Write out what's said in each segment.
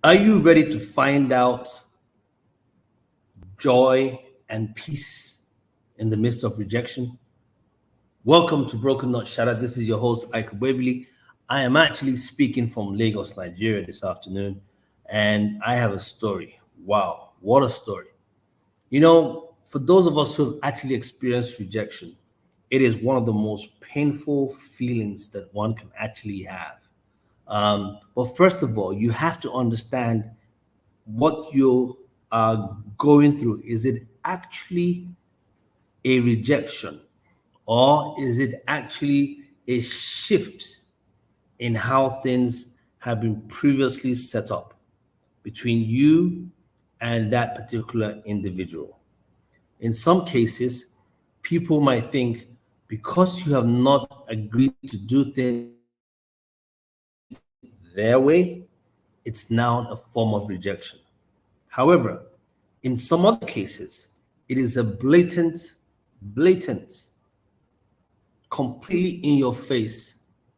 Are you ready to find out joy and peace in the midst of rejection? Welcome to Broken Not Shattered. This is your host, Ike Webily. I am actually speaking from Lagos, Nigeria this afternoon, and I have a story. Wow, what a story. For those of us who have actually experienced rejection, it is one of the most painful feelings that one can actually have. But first of all, you have to understand what you are going through. Is it actually a rejection, or is it actually a shift in how things have been previously set up between you and that particular individual? In some cases, people might think because you have not agreed to do things their way, it's now a form of rejection. However, in some other cases, it is a blatant, completely in your face,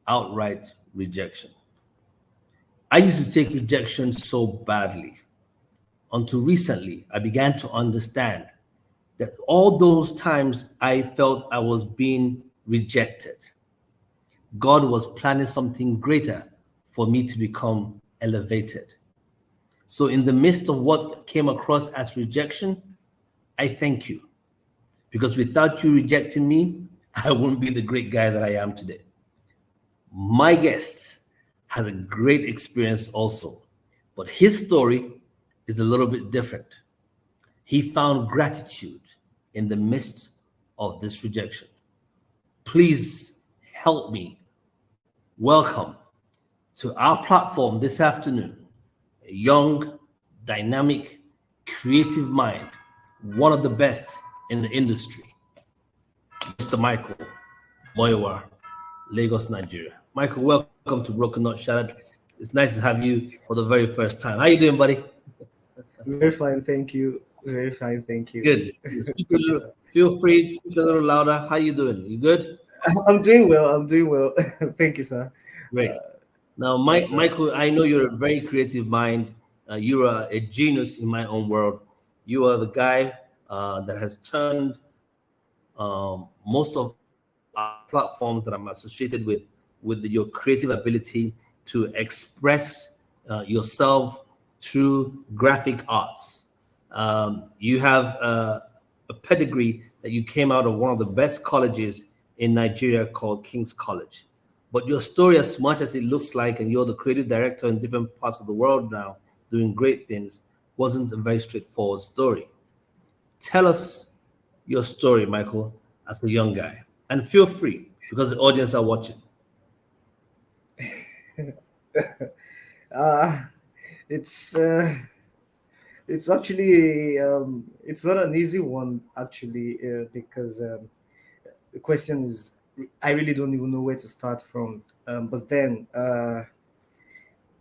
outright rejection. I used to take rejection so badly until recently I began to understand that all those times I felt I was being rejected, God was planning something greater for me to become elevated. So, in the midst of what came across as rejection, I thank you. Because without you rejecting me, I wouldn't be the great guy that I am today. My guest has a great experience also, but his story is a little bit different. He found gratitude in the midst of this rejection. Please help me welcome to our platform this afternoon a young, dynamic, creative mind, one of the best in the industry, Mr. Michael Moiwa, Lagos, Nigeria. Michael, welcome to Broken Not Shattered. It's nice to have you for the very first time. How you doing, buddy? Very fine, thank you. Very fine, thank you. Good. Speak a little, feel free to speak a little louder. How you doing? You good? I'm doing well. I'm doing well. Thank you, sir. Great. Now, Yes, sir. Michael, I know you're a very creative mind. You are a genius in my own world. You are the guy that has turned most of our platforms that I'm associated with your creative ability to express yourself through graphic arts. You have a pedigree that you came out of one of the best colleges in Nigeria called King's College. But your story, as much as it looks like, and you're the creative director in different parts of the world now, doing great things, wasn't a very straightforward story. Tell us your story, Michael, as a young guy. And feel free, because the audience are watching. Uh, it's uh, it's actually it's not an easy one actually because the question is I really don't even know where to start from. But then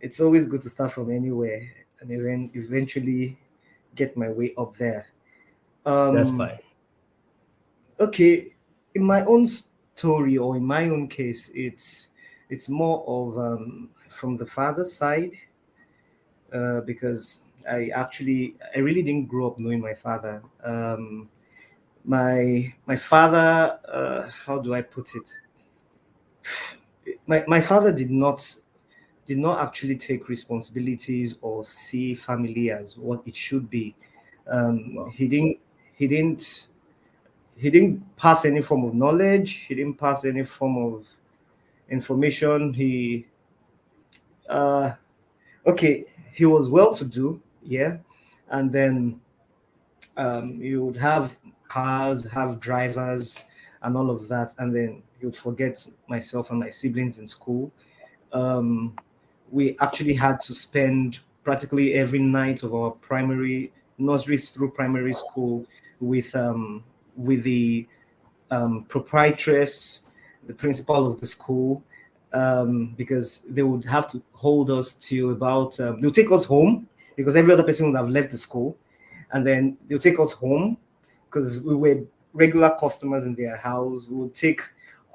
it's always good to start from anywhere and then eventually get my way up there. That's Um, fine. okay, in my own story or in my own case, it's more of from the father's side because I really didn't grow up knowing my father. My father, how do I put it? My father did not actually take responsibilities or see family as what it should be. Well, He didn't he didn't pass any form of knowledge. He didn't pass any form of information. Uh, okay, he was well to do, yeah, and then you would have cars, have drivers, and all of that, and then you'd forget myself and my siblings in school. Um, we actually had to spend practically every night of our primary nursery through primary school with the proprietress, the principal of the school, because they would have to hold us till about, they'll take us home because every other person would have left the school. And then they'll take us home because we were regular customers in their house. We would take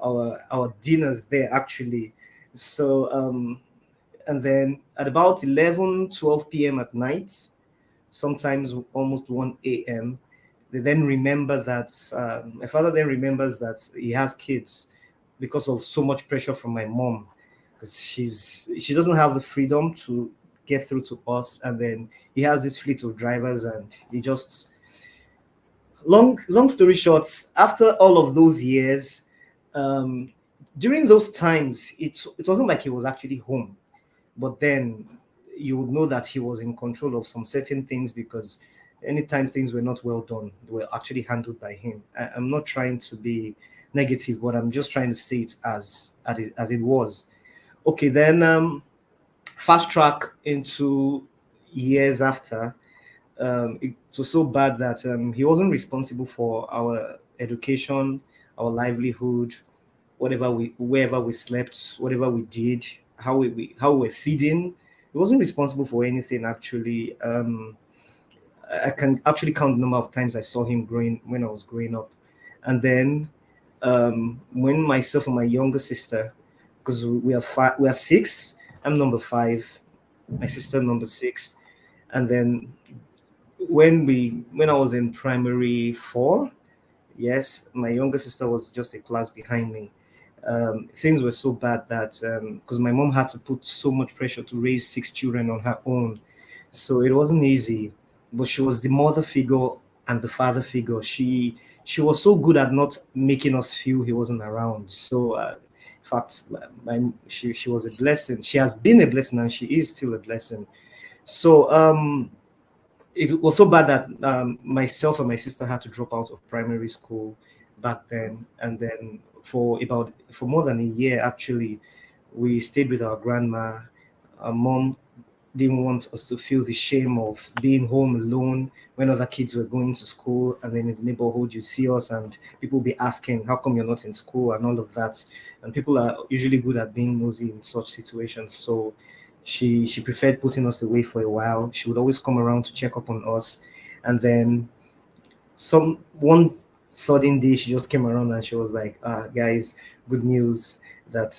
our dinners there actually. So And then at about 11, 12 p.m. at night, sometimes almost 1 a.m., they then remember that my father then remembers that he has kids because of so much pressure from my mom, because she doesn't have the freedom to get through to us, and then he has this fleet of drivers, and he just long story short, after all of those years, um, during those times, it wasn't like he was actually home, but then you would know that he was in control of some certain things, because anytime things were not well done, they were actually handled by him. I'm not trying to be negative, but I'm just trying to say it as it was. Okay, then fast track into years after. It was so bad that he wasn't responsible for our education, our livelihood, wherever we slept, whatever we did, how we were feeding. He wasn't responsible for anything actually. I can actually count the number of times I saw him growing when I was growing up, and then when myself and my younger sister, because we are six. I'm number five, my sister number six, and then when I was in primary four, yes, my younger sister was just a class behind me. Things were so bad that because my mom had to put so much pressure to raise six children on her own, so it wasn't easy. But she was the mother figure and the father figure. She was so good at not making us feel he wasn't around. So in fact, she was a blessing. She has been a blessing, and she is still a blessing. So it was so bad that myself and my sister had to drop out of primary school back then, and then for more than a year actually, we stayed with our grandma. Our mom didn't want us to feel the shame of being home alone when other kids were going to school, and then in the neighborhood you see us and people be asking how come you're not in school and all of that, and people are usually good at being nosy in such situations. So she preferred putting us away for a while. She would always come around to check up on us, and then some one sudden day she just came around and she was like, guys, good news that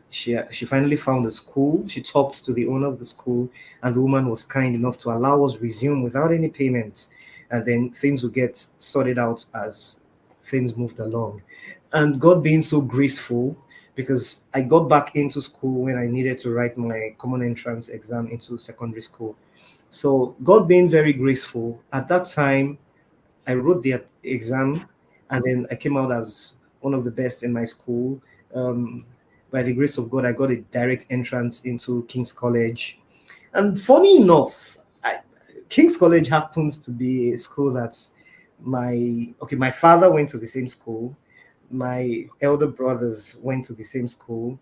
she finally found a school. She talked to the owner of the school, and the woman was kind enough to allow us resume without any payment, and then things would get sorted out as things moved along. And God being so graceful, because I got back into school when I needed to write my common entrance exam into secondary school. So God being very graceful, at that time I wrote the exam, and then I came out as one of the best in my school. Um, by the grace of God, I got a direct entrance into King's College. And funny enough, King's College happens to be a school that's my father went to the same school, my elder brothers went to the same school.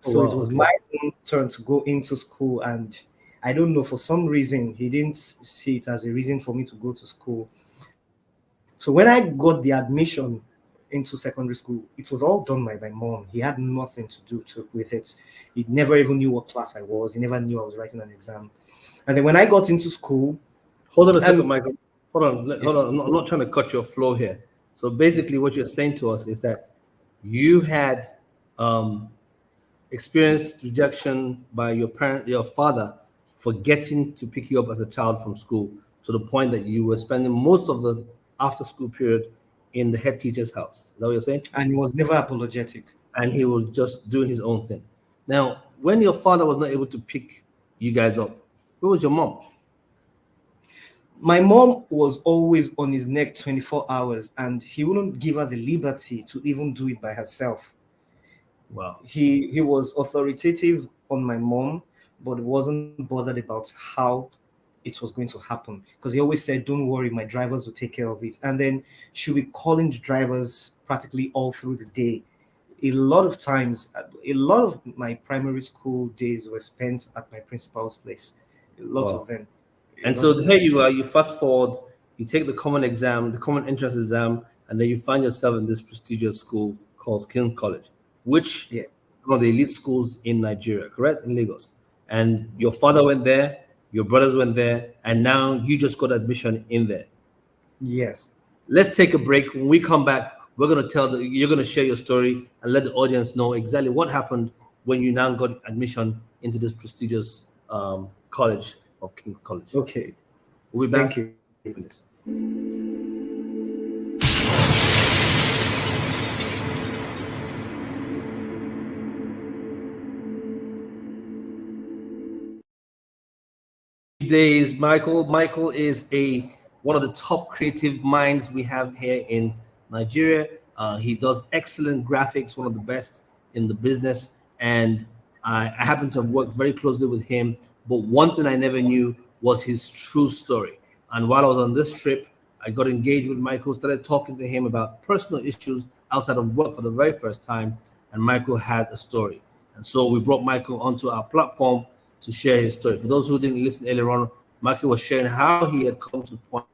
Oh, So it wow. was Okay. my own turn to go into school, and I don't know, for some reason he didn't see it as a reason for me to go to school. So when I got the admission into secondary school, it was all done by my mom. He had nothing to do with it. He never even knew what class I was. He never knew I was writing an exam. And then when I got into school, Hold on a second, and Michael. Hold on. Hold yes, on. I'm not trying to cut your flow here. So basically, what you're saying to us is that you had um, experienced rejection by your parent, your father, forgetting to pick you up as a child from school, to the point that you were spending most of the after school period in the head teacher's house. Is that what you're saying? and he was never apologetic. And he was just doing his own thing. Now, when your father was not able to pick you guys up, where was your mom? My mom was always on his neck 24 hours, and he wouldn't give her the liberty to even do it by herself. Wow. He was authoritative on my mom, but wasn't bothered about how it was going to happen, because he always said, don't worry, my drivers will take care of it. And then she'll be calling the drivers practically all through the day. A lot of times, a lot of my primary school days were spent at my principal's place. A lot of Wow. them. A And lot so of here them. you are, you fast forward, you take the common exam, the common entrance exam, and then you find yourself in this prestigious school called King's College, which Yeah. one of the elite schools in Nigeria, correct? In Lagos. And your father went there, your brothers went there, and now you just got admission in there. Yes. Let's take a break. When we come back, you're gonna share your story and let the audience know exactly what happened when you now got admission into this prestigious college of King's College. Okay. We'll be Thank back you. in this. Days, Michael. Michael is a one of the top creative minds we have here in Nigeria. He does excellent graphics, one of the best in the business, and I happen to have worked very closely with him. But one thing I never knew was his true story. And while I was on this trip, I got engaged with Michael, started talking to him about personal issues outside of work for the very first time, and Michael had a story. And so we brought Michael onto our platform to share his story. For those who didn't listen earlier on, Michael was sharing how he had come to the point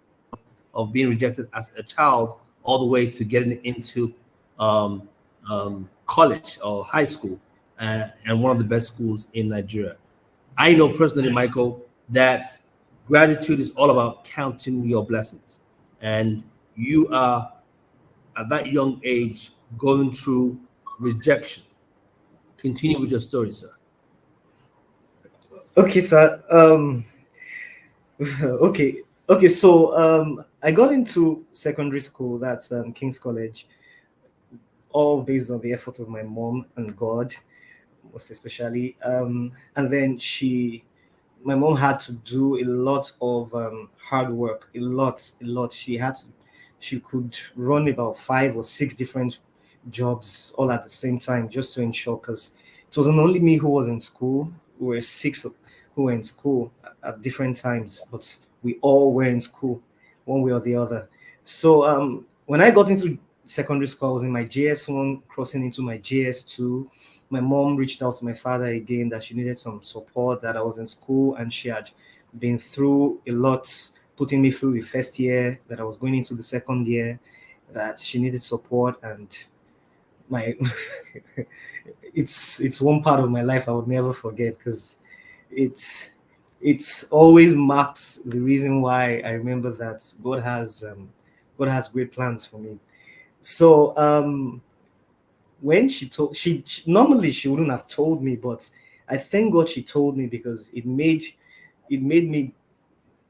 of being rejected as a child, all the way to getting into um, college or high school, and one of the best schools in Nigeria. I know personally, Michael, that gratitude is all about counting your blessings. And you are at that young age going through rejection. Continue with your story, sir. Okay, sir. Okay. Okay, so I got into secondary school, that's King's College, all based on the effort of my mom and God, most especially. And then my mom had to do a lot of hard work, a lot. She could run about 5 or 6 different jobs all at the same time just to ensure, because it wasn't only me who was in school. We were six who were in school at different times, but we all were in school one way or the other. So when I got into secondary school, I was in my JS1, crossing into my JS2. My mom reached out to my father again that she needed some support, that I was in school and she had been through a lot, putting me through the first year, that I was going into the second year, that she needed support. And my it's one part of my life I would never forget, because it's it's always marks the reason why I remember that God has great plans for me. So when she normally she wouldn't have told me, but I thank God she told me, because it made me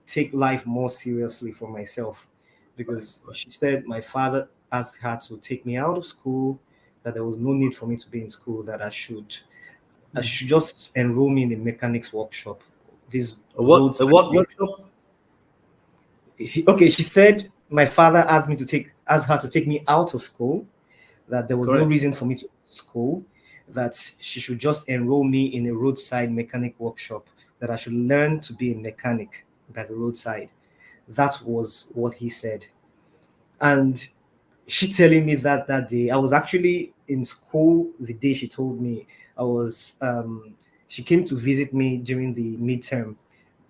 take life more seriously for myself, Right, because right. she said my father asked her to take me out of school, that there was no need for me to be in school, that I Hmm. should just enroll me in a mechanics workshop, this A roadside. what workshop? Okay, she said my father asked her to take me out of school, that there was no Correct. reason for me to go to school, that she should just enroll me in a roadside mechanic workshop, that I should learn to be a mechanic by the roadside. That was what he said. And she telling me that day, I was actually in school the day she told me. I was she came to visit me during the midterm,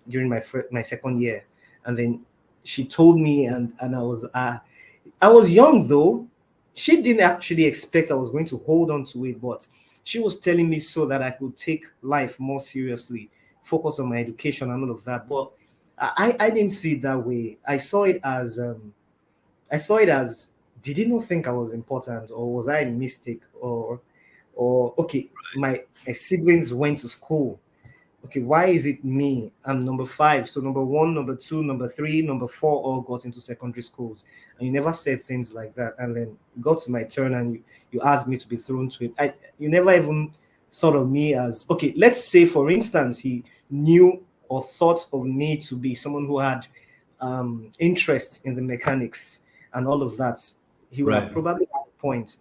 during my second year, and then she told me, and I was young though. She didn't actually expect I was going to hold on to it, but she was telling me so that I could take life more seriously, focus on my education and all of that. But I didn't see it that way. I saw it as, did he not think I was important, or was I a mistake, or okay, my siblings went to school. Okay, why is it me? I'm number five. So number one, number two, number three, number four all got into secondary schools. And you never said things like that. And then it got to my turn and you asked me to be thrown to it. You never even thought of me as, okay, let's say for instance, he knew or thought of me to be someone who had interest in the mechanics and all of that. He would have Right. probably had a point.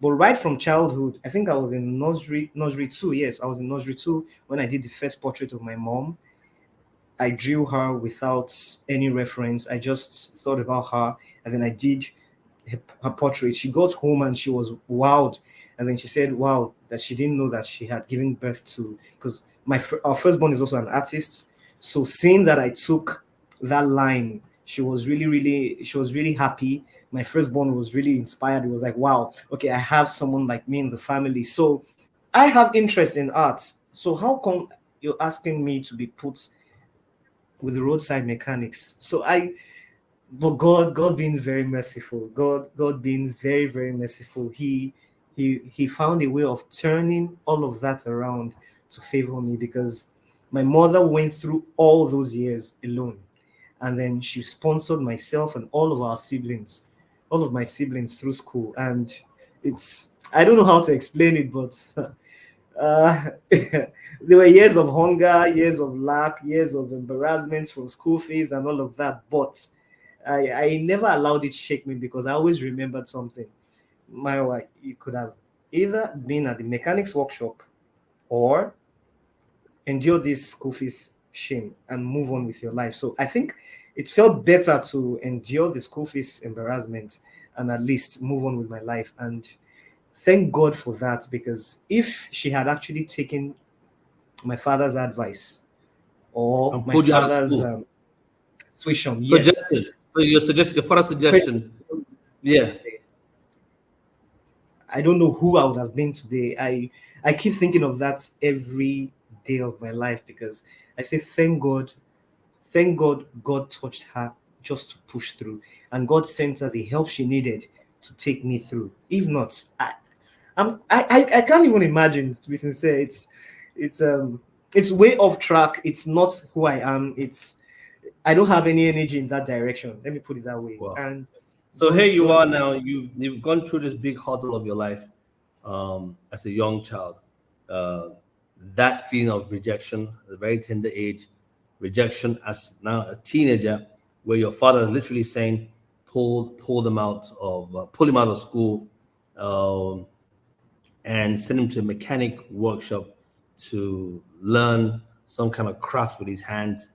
But right from childhood, I think I was in nursery two. Yes, I was in nursery two when I did the first portrait of my mom. I drew her without any reference. I just thought about her, and then I did her portrait. She got home and she was wowed, and then she said, "Wow, that she didn't know that she had given birth to." Because our firstborn is also an artist, so seeing that I took that line, she was really happy. My firstborn was really inspired. It was like, "Wow, okay, I have someone like me in the family." So I have interest in art. So how come you're asking me to be put with the roadside mechanics? So but God being very merciful, God being very, very merciful, he found a way of turning all of that around to favor me because my mother went through all those years alone. And then she sponsored myself and all of our siblings, all of my siblings through school. And it's, I don't know how to explain it, but there were years of hunger, years of lack, years of embarrassment from school fees and all of that. But I never allowed it shake me because I always remembered something. My wife, you could have either been at the mechanics workshop or endure this school fees shame and move on with your life. So I think it felt better to endure the school fees embarrassment and at least move on with my life. And thank God for that, because if she had actually taken my father's advice or And my pulled you out of father's school. persuasion, yes, Suggestion. So your father's suggestion. Yeah. I don't know who I would have been today. I keep thinking of that every day of my life because I say thank God God touched her just to push through, and God sent her the help she needed to take me through. If not, I can't even imagine, to be sincere. It's it's way off track. It's not who I am. It's I don't have any energy in that direction. Let me put it that way. Wow. And So here you God, are now. You've gone through this big hurdle of your life as a young child. Uh, that feeling of rejection at a very tender age, rejection as now a teenager, where your father is literally saying, pull him out of school, um, and send him to a mechanic workshop to learn some kind of craft with his hands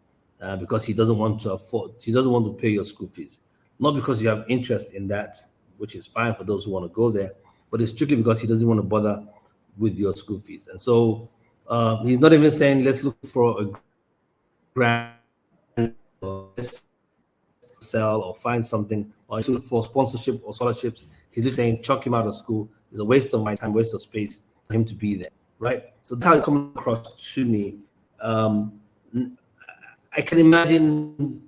because he doesn't want to pay your school fees. Not because you have interest in that, which is fine for those who want to go there, but it's strictly because he doesn't want to bother with your school fees. And so he's not even saying, let's look for a grant or let's sell or find something or for sponsorship or scholarships. He's literally saying, chuck him out of school. It's a waste of my time, waste of space for him to be there, right? So that's how it's coming across to me. Um, I can imagine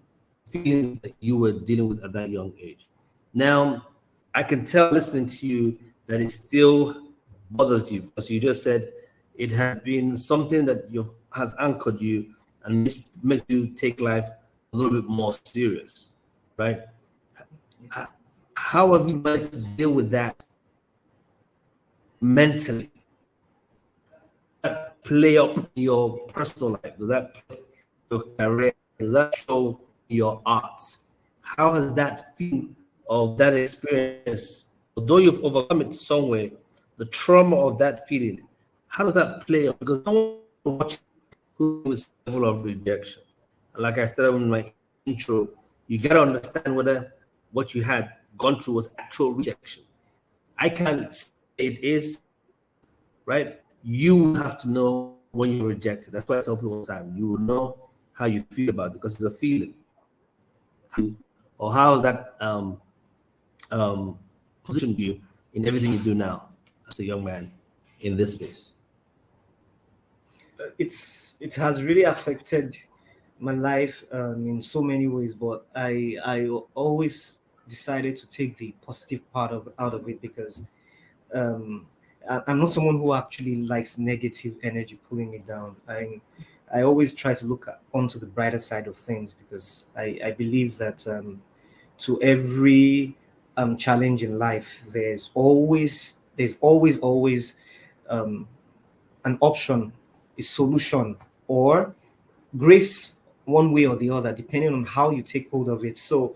feelings that you were dealing with at that young age. Now, I can tell listening to you that it still bothers you because you just said it has been something that you has anchored you and makes you take life a little bit more serious, right? How have you managed to deal with that mentally? That play up in your personal life? Does that play your career? Does that show your arts? How has that feel of that experience, although you've overcome it somewhere, the trauma of that feeling, how does that play out? Because someone watching who is level of rejection. And like I started in my intro, you gotta understand whether what you had gone through was actual rejection. I can't say it is, right? You have to know when you're rejected. That's why I tell people all the time. You will know how you feel about it because it's a feeling. Or how has that positioned you in everything you do now as a young man in this space? it has really affected my life in so many ways, but I always decided to take the positive part of out of it because um, I'm not someone who actually likes negative energy pulling me down. I always try to look onto the brighter side of things because I believe that to every challenge in life, there's always um, an option, a solution, or grace one way or the other, depending on how you take hold of it. So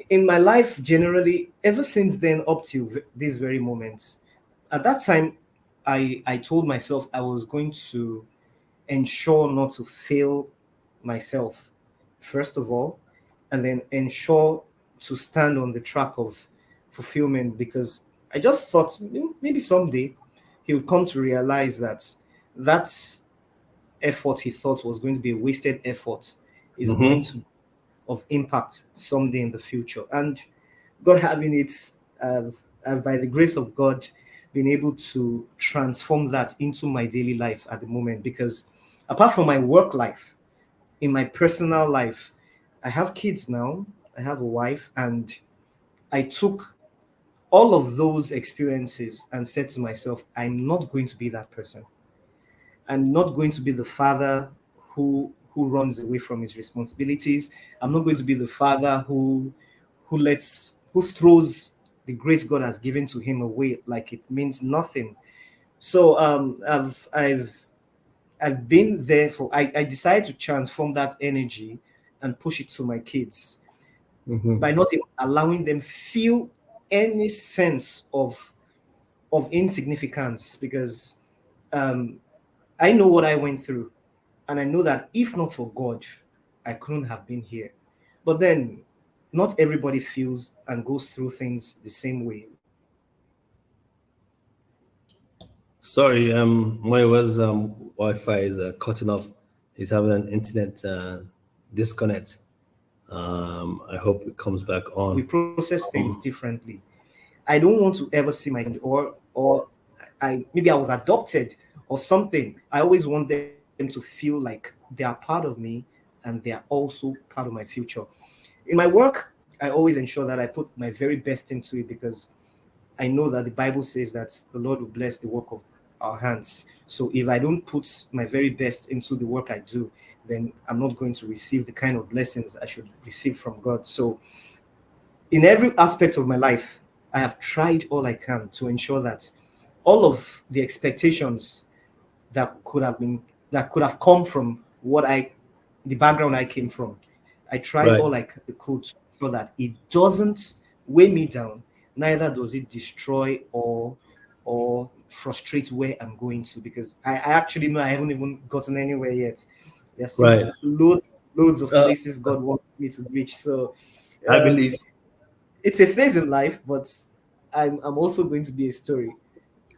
in my life generally, ever since then up to this very moment, at that time I told myself I was going to ensure not to fail myself first of all, and then ensure to stand on the track of fulfillment because I just thought maybe someday he would come to realize that that effort he thought was going to be a wasted effort is going Mm-hmm. to of impact someday in the future. And God having it, by the grace of God, been able to transform that into my daily life at the moment. Because apart from my work life, in my personal life, I have kids now, I have a wife, and I took all of those experiences and said to myself, I'm not going to be that person. I'm not going to be the father who runs away from his responsibilities. I'm not going to be the father who throws the grace God has given to him away like it means nothing. So I've been there for I decided to transform that energy and push it to my kids Mhm. by not even allowing them feel any sense of insignificance, because um, I know what I went through, and I know that if not for God, I couldn't have been here. But then, not everybody feels and goes through things the same way. Sorry, my was Wi-Fi is cutting off. He's having an internet disconnect. I hope it comes back We on. process things Um, differently. I don't want to ever see my or I maybe I was adopted or something. I always want them to feel like they are part of me and they are also part of my future. In my work, I always ensure that I put my very best into it, because I know that the Bible says that the Lord will bless the work of our hands. So if I don't put my very best into the work I do, then I'm not going to receive the kind of blessings I should receive from God. So in every aspect of my life, I have tried all I can to ensure that all of the expectations that could have been that could have come from the background I came from, I tried right, all I could to ensure that it doesn't weigh me down, neither does it destroy or frustrate where I'm going to, because I actually know I haven't even gotten anywhere yet. There's still right. loads of Uh, places God wants me to reach. So I um, believe. it's a phase in life, but I'm also going to be a story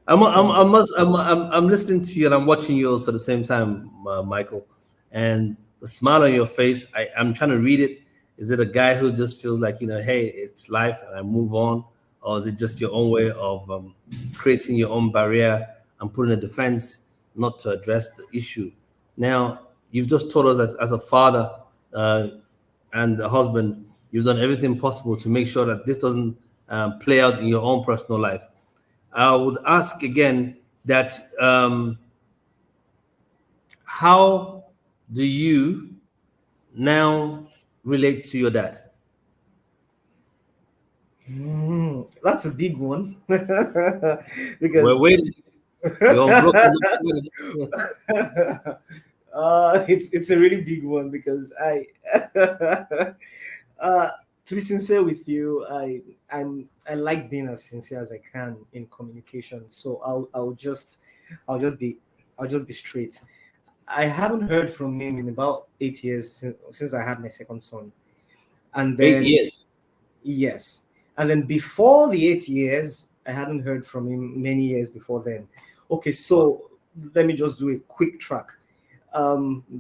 I'm, someday. must- I'm listening to you and I'm watching you also at the same time, Michael. And the smile on your face, I'm trying to read it. Is it a guy who just feels like, hey, it's life and I move on? Or is it just your own way of creating your own barrier and putting a defense not to address the issue? Now, you've just told us that as a father uh, and a husband, you've done everything possible to make sure that this doesn't play out in your own personal life. I would ask again that how do you now relate to your dad? That's a big one We're because waiting. You're unbroken. it's a really big one because I to be sincere with you, I like being as sincere as I can in communication. So I'll just be straight. I haven't heard from him in about 8 years since I had my second son. And Eight then, years. yes. And then before the 8 years, I hadn't heard from him many years before then. Okay, Wow. so let me just do a quick track.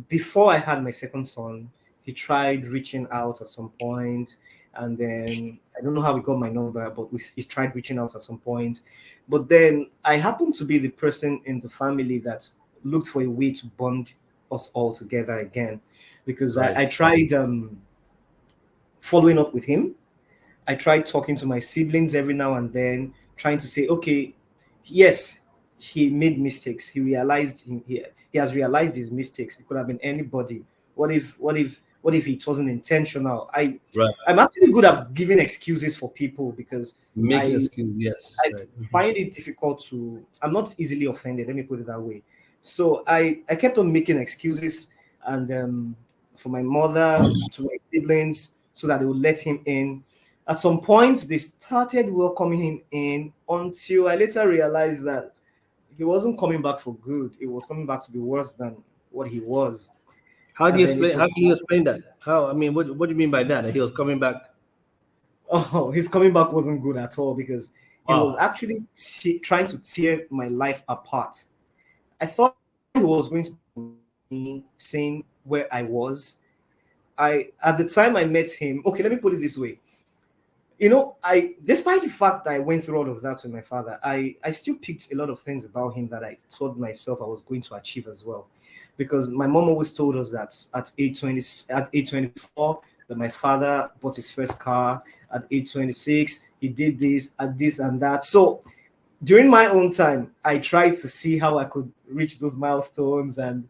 Before I had my second son, he tried reaching out at some point, and then I don't know how he got my number, but he tried reaching out at some point. But then I happened to be the person in the family that looked for a way to bond us all together again, because Right. I tried following up with him. I tried talking to my siblings every now and then, trying to say, okay, yes, he made mistakes. He has realized his mistakes. It could have been anybody. What if it wasn't intentional? Right. I'm actually good at giving excuses for people, because Making I excuse. Yes. I Right. find it difficult to. I'm not easily offended. Let me put it that way. So I kept on making excuses, and for my mother, to my siblings, so that they would let him in. At some point, they started welcoming him in, until I later realized that he wasn't coming back for good. It was coming back to be worse than what he was. How do And you then it explain? How was, can you explain that? How? I mean, what do you mean by that? That he was coming back? oh, his coming back wasn't good at all, because he was Wow. actually trying to tear my life apart. I thought he was going to me saying where I was. I At the time I met him, okay, let me put it this way. I despite the fact that I went through all of that with my father, I still picked a lot of things about him that I told myself I was going to achieve as well. Because my mom always told us that at age 24, that my father bought his first car. At age 26, he did this and that. So during my own time, I tried to see how I could reach those milestones, and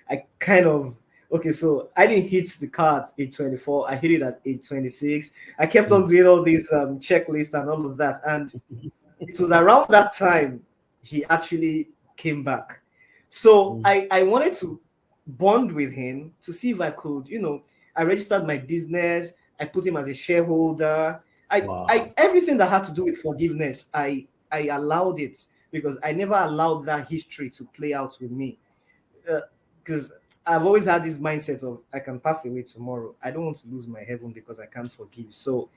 I kind of okay. So I didn't hit the car at age 24. I hit it at age 26. I kept on Mm, doing all these checklists and all of that, and it was around that time he actually came back. So mm. I wanted to bond with him to see if I could, I registered my business, I put him as a shareholder. Wow. I everything that had to do with forgiveness, I allowed it because I never allowed that history to play out with me. Because I've always had this mindset of I can pass away tomorrow. I don't want to lose my heaven because I can't forgive. So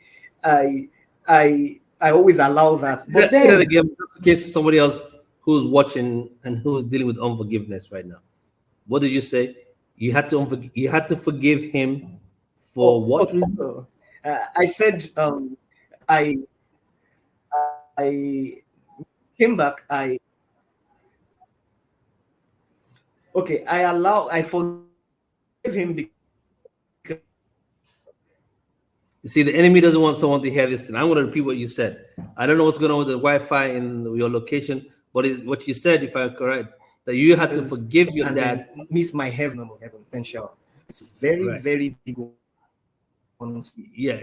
I I always allow that. But Say that then again, just in case somebody else who's watching and who's dealing with unforgiveness right now. What did you say? You had to forgive him for oh, what okay, reason? so, I said I I came back. I forgave him because You see, the enemy doesn't want someone to hear this thing. I'm going to repeat what you said. I don't know what's going on with the Wi-Fi in your location, but what you said, if I'm correct, that you had to forgive your and dad. then miss my heaven potential. It's very Right. very big one. Yeah.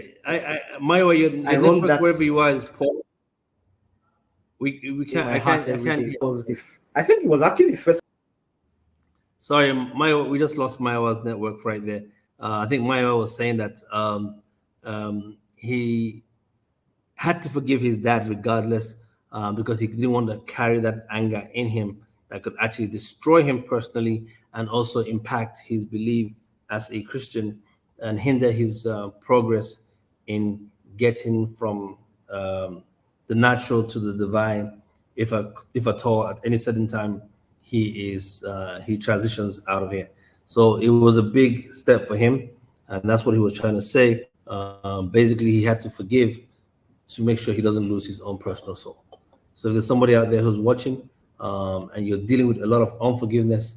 My way, I your run network that wherever you are is poor. We in can't. my heart I every can't day hear. because I think it was actually the first. Sorry, Maya. We just lost Maya's network right there. I think Maya was saying that he had to forgive his dad regardless, because he didn't want to carry that anger in him that could actually destroy him personally and also impact his belief as a Christian and hinder his progress in getting from the natural to the divine, if at all at any certain time he transitions out of here. So it was a big step for him, and that's what he was trying to say. Basically, he had to forgive to make sure he doesn't lose his own personal soul. So if there's somebody out there who's watching, and you're dealing with a lot of unforgiveness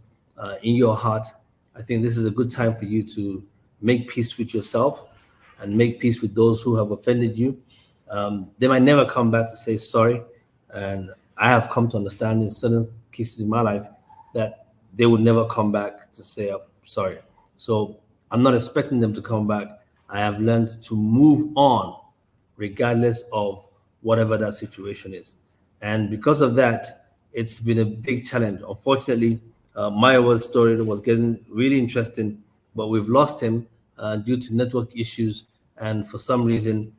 in your heart, I think this is a good time for you to make peace with yourself and make peace with those who have offended you. They might never come back to say sorry, and I have come to understand in certain cases in my life that they would never come back to say sorry. So I'm not expecting them to come back. I have learned to move on regardless of whatever that situation is. And because of that, it's been a big challenge. Unfortunately, Mayowa's story was getting really interesting, but we've lost him due to network issues. And for some reason,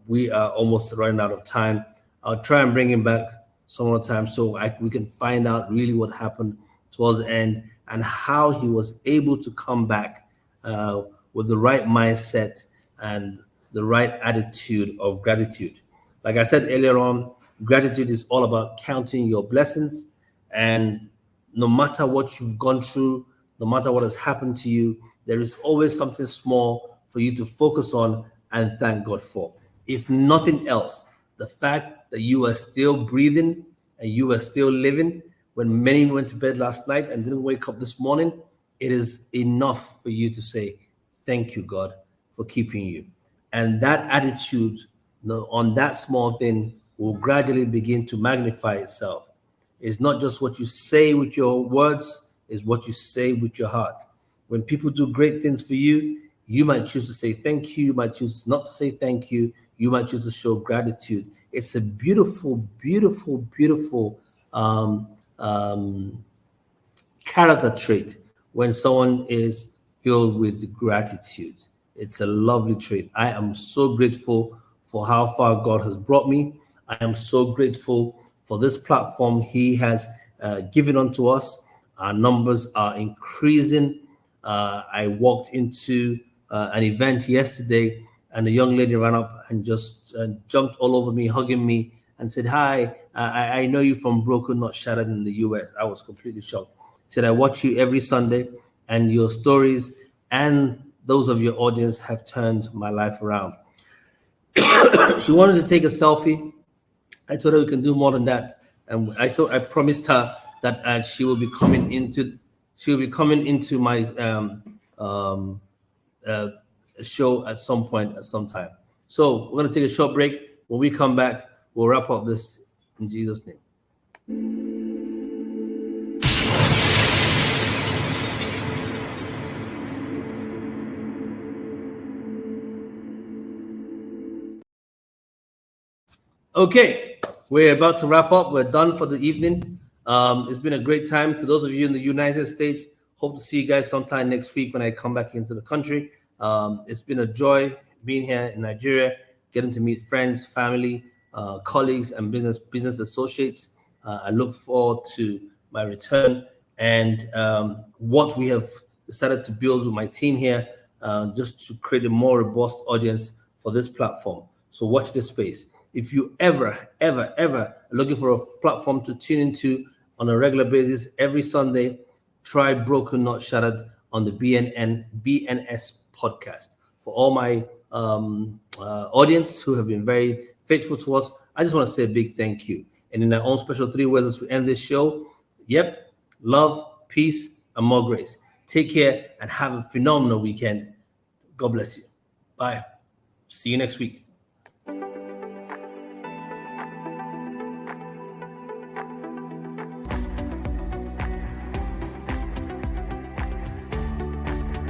we are almost running out of time. I'll try and bring him back some other time so we can find out really what happened towards the end and how he was able to come back uh, with the right mindset and the right attitude of gratitude. Like I said earlier on, gratitude is all about counting your blessings. And no matter what you've gone through, no matter what has happened to you, there is always something small for you to focus on and thank God for. If nothing else, the fact that you are still breathing and you are still living when many went to bed last night and didn't wake up this morning, it is enough for you to say, thank you, God, for keeping you. And that attitude on that small thing will gradually begin to magnify itself. It's not just what you say with your words, it's what you say with your heart. When people do great things for you, you might choose to say thank you, you might choose not to say thank you, you might choose to show gratitude. It's a beautiful, beautiful, beautiful um, character trait when someone is filled with gratitude. It's a lovely trait. I am so grateful for how far God has brought me. I am so grateful for this platform He has given unto us. Our numbers are increasing. I walked into an event yesterday, and a young lady ran up and just jumped all over me, hugging me, and said, "Hi, I know you from Broken, Not Shattered in the US." I was completely shocked. Said, "I watch you every Sunday, and your stories and those of your audience have turned my life around." She wanted to take a selfie. I told her we can do more than that, and I promised her that she will be coming into my um, uh, show at some point at some time. So we're gonna take a short break. When we come back, we'll wrap up this In Jesus' name. Okay, we're about to wrap up. We're done for the evening. It's been a great time. For those of you in the United States, hope to see you guys sometime next week when I come back into the country. It's been a joy being here in Nigeria, getting to meet friends, family, colleagues, and business associates. I look forward to my return and what we have decided to build with my team here, just to create a more robust audience for this platform. So watch this space. If you ever are looking for a platform to tune into on a regular basis every Sunday, try Broken Not Shattered on the BNS podcast. For all my audience who have been very faithful to us, I just want to say a big thank you. And in our own special 3 words as we end this show, yep, love, peace, and more grace. Take care and have a phenomenal weekend. God bless you. Bye. See you next week.